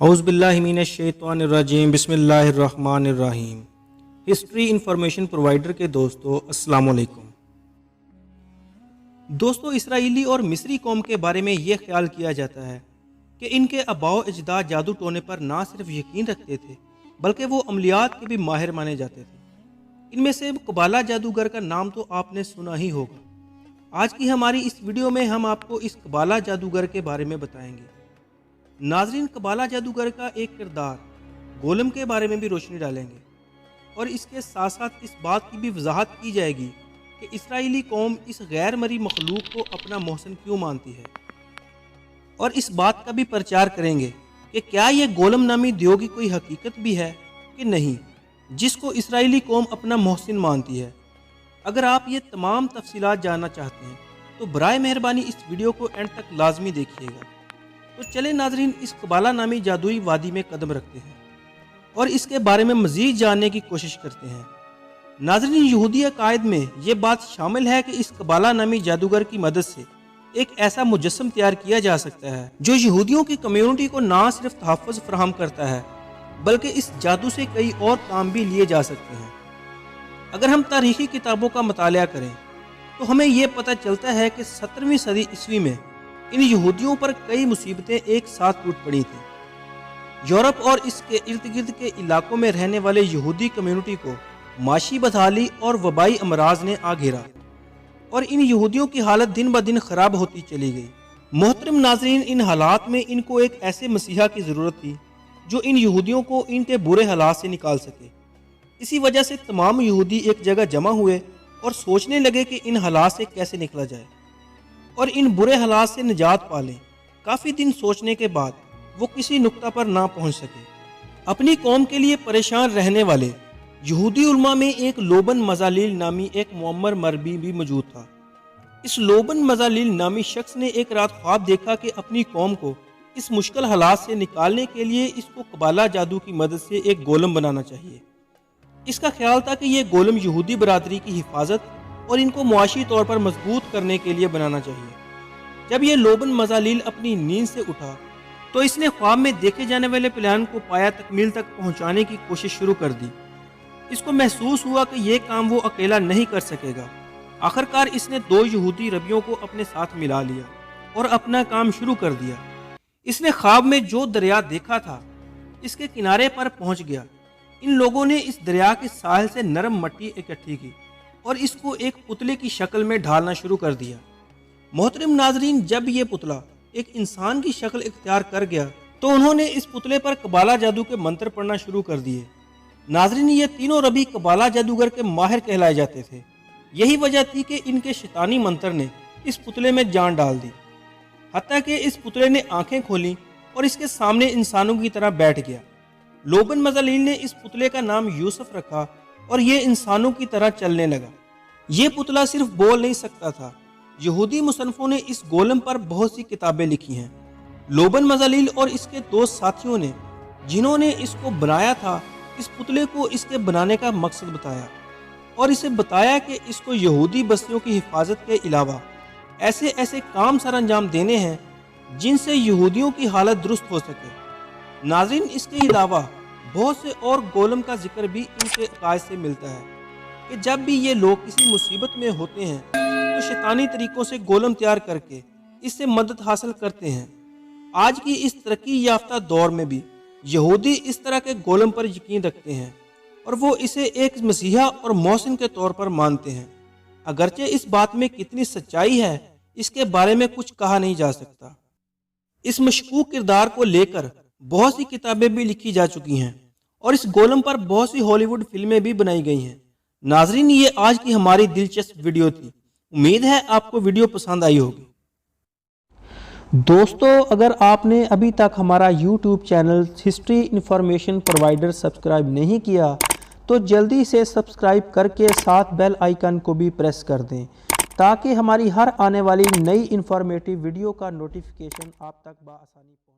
اعوذ باللہ من الشیطان الرجیم بسم اللہ الرحمن الرحیم۔ ہسٹری انفارمیشن پرووائڈر کے دوستو السلام علیکم۔ دوستو، اسرائیلی اور مصری قوم کے بارے میں یہ خیال کیا جاتا ہے کہ ان کے آباء و اجداد جادو ٹونے پر نہ صرف یقین رکھتے تھے بلکہ وہ عملیات کے بھی ماہر مانے جاتے تھے۔ ان میں سے قبالہ جادوگر کا نام تو آپ نے سنا ہی ہوگا۔ آج کی ہماری اس ویڈیو میں ہم آپ کو اس قبالہ جادوگر کے بارے میں بتائیں گے۔ ناظرین، قبالہ جادوگر کا ایک کردار گولم کے بارے میں بھی روشنی ڈالیں گے اور اس کے ساتھ ساتھ اس بات کی بھی وضاحت کی جائے گی کہ اسرائیلی قوم اس غیر مری مخلوق کو اپنا محسن کیوں مانتی ہے، اور اس بات کا بھی پرچار کریں گے کہ کیا یہ گولم نامی دیو کی کوئی حقیقت بھی ہے کہ نہیں جس کو اسرائیلی قوم اپنا محسن مانتی ہے۔ اگر آپ یہ تمام تفصیلات جاننا چاہتے ہیں تو برائے مہربانی اس ویڈیو کو اینڈ تک لازمی دیکھیے گا۔ تو چلے ناظرین، اس قبالہ نامی جادوئی وادی میں قدم رکھتے ہیں اور اس کے بارے میں مزید جاننے کی کوشش کرتے ہیں۔ ناظرین، یہودی عقائد میں یہ بات شامل ہے کہ اس قبالہ نامی جادوگر کی مدد سے ایک ایسا مجسم تیار کیا جا سکتا ہے جو یہودیوں کی کمیونٹی کو نہ صرف تحفظ فراہم کرتا ہے بلکہ اس جادو سے کئی اور کام بھی لیے جا سکتے ہیں۔ اگر ہم تاریخی کتابوں کا مطالعہ کریں تو ہمیں یہ پتہ چلتا ہے کہ 17ویں صدی عیسوی میں ان یہودیوں پر کئی مصیبتیں ایک ساتھ ٹوٹ پڑی تھیں۔ یورپ اور اس کے ارد گرد کے علاقوں میں رہنے والے یہودی کمیونٹی کو معاشی بدحالی اور وبائی امراض نے آ گھیرا اور ان یہودیوں کی حالت دن بدن خراب ہوتی چلی گئی۔ محترم ناظرین، ان حالات میں ان کو ایک ایسے مسیحا کی ضرورت تھی جو ان یہودیوں کو ان کے برے حالات سے نکال سکے۔ اسی وجہ سے تمام یہودی ایک جگہ جمع ہوئے اور سوچنے لگے کہ ان حالات سے کیسے نکلا جائے اور ان برے حالات سے نجات پالیں۔ کافی دن سوچنے کے بعد وہ کسی نقطہ پر نہ پہنچ سکے۔ اپنی قوم کے لیے پریشان رہنے والے یہودی علماء میں ایک لوبن مزالیل نامی ایک معمر مربی بھی موجود تھا۔ اس لوبن مزالیل نامی شخص نے ایک رات خواب دیکھا کہ اپنی قوم کو اس مشکل حالات سے نکالنے کے لیے اس کو قبالہ جادو کی مدد سے ایک گولم بنانا چاہیے۔ اس کا خیال تھا کہ یہ گولم یہودی برادری کی حفاظت اور ان کو معاشی طور پر مضبوط کرنے کے لیے بنانا چاہیے۔ جب یہ لوبن مزالیل اپنی نیند سے اٹھا تو اس نے خواب میں دیکھے جانے والے پلان کو پایا تکمیل تک پہنچانے کی کوشش شروع کر دی۔ اس کو محسوس ہوا کہ یہ کام وہ اکیلا نہیں کر سکے گا۔ آخرکار اس نے 2 یہودی ربیوں کو اپنے ساتھ ملا لیا اور اپنا کام شروع کر دیا۔ اس نے خواب میں جو دریا دیکھا تھا اس کے کنارے پر پہنچ گیا۔ ان لوگوں نے اس دریا کے ساحل سے نرم مٹی اکٹھی کی اور اس کو ایک پتلے کی شکل میں ڈھالنا شروع کر دیا۔ محترم ناظرین، جب یہ پتلا ایک انسان کی شکل اختیار کر گیا تو انہوں نے اس پتلے پر قبالہ جادو کے منتر پڑھنا شروع کر دیے۔ ناظرین، یہ تینوں ربی قبالہ جادوگر کے ماہر کہلائے جاتے تھے۔ یہی وجہ تھی کہ ان کے شیطانی منتر نے اس پتلے میں جان ڈال دی، حتیٰ کہ اس پتلے نے آنکھیں کھولیں اور اس کے سامنے انسانوں کی طرح بیٹھ گیا۔ لوبن مزالیل نے اس پتلے کا نام یوسف رکھا اور یہ انسانوں کی طرح چلنے لگا۔ یہ پتلا صرف بول نہیں سکتا تھا۔ یہودی مصنفوں نے اس گولم پر بہت سی کتابیں لکھی ہیں۔ لوبن مزالیل اور اس کے 2 ساتھیوں نے جنہوں نے اس کو بنایا تھا اس پتلے کو اس کے بنانے کا مقصد بتایا اور اسے بتایا کہ اس کو یہودی بستیوں کی حفاظت کے علاوہ ایسے کام سر انجام دینے ہیں جن سے یہودیوں کی حالت درست ہو سکے۔ ناظرین، اس کے علاوہ بہت سے اور گولم کا ذکر بھی ان کے عقائد سے ملتا ہے کہ جب بھی یہ لوگ کسی مصیبت میں ہوتے ہیں تو شیطانی طریقوں سے گولم تیار کر کے اس سے مدد حاصل کرتے ہیں۔ آج کی اس ترقی یافتہ دور میں بھی یہودی اس طرح کے گولم پر یقین رکھتے ہیں اور وہ اسے ایک مسیحا اور محسن کے طور پر مانتے ہیں۔ اگرچہ اس بات میں کتنی سچائی ہے اس کے بارے میں کچھ کہا نہیں جا سکتا۔ اس مشکوک کردار کو لے کر بہت سی کتابیں بھی لکھی جا چکی ہیں اور اس گولم پر بہت سی ہالی ووڈ فلمیں بھی بنائی گئی ہیں۔ ناظرین، یہ آج کی ہماری دلچسپ ویڈیو تھی۔ امید ہے آپ کو ویڈیو پسند آئی ہوگی۔ دوستو، اگر آپ نے ابھی تک ہمارا YouTube channel history information provider subscribe نہیں کیا تو جلدی سے سبسکرائب کر کے ساتھ بیل آئیکن کو بھی پریس کر دیں تاکہ ہماری ہر آنے والی نئی انفارمیٹیو ویڈیو کا نوٹیفیکیشن آپ تک بآسانی پہنچے۔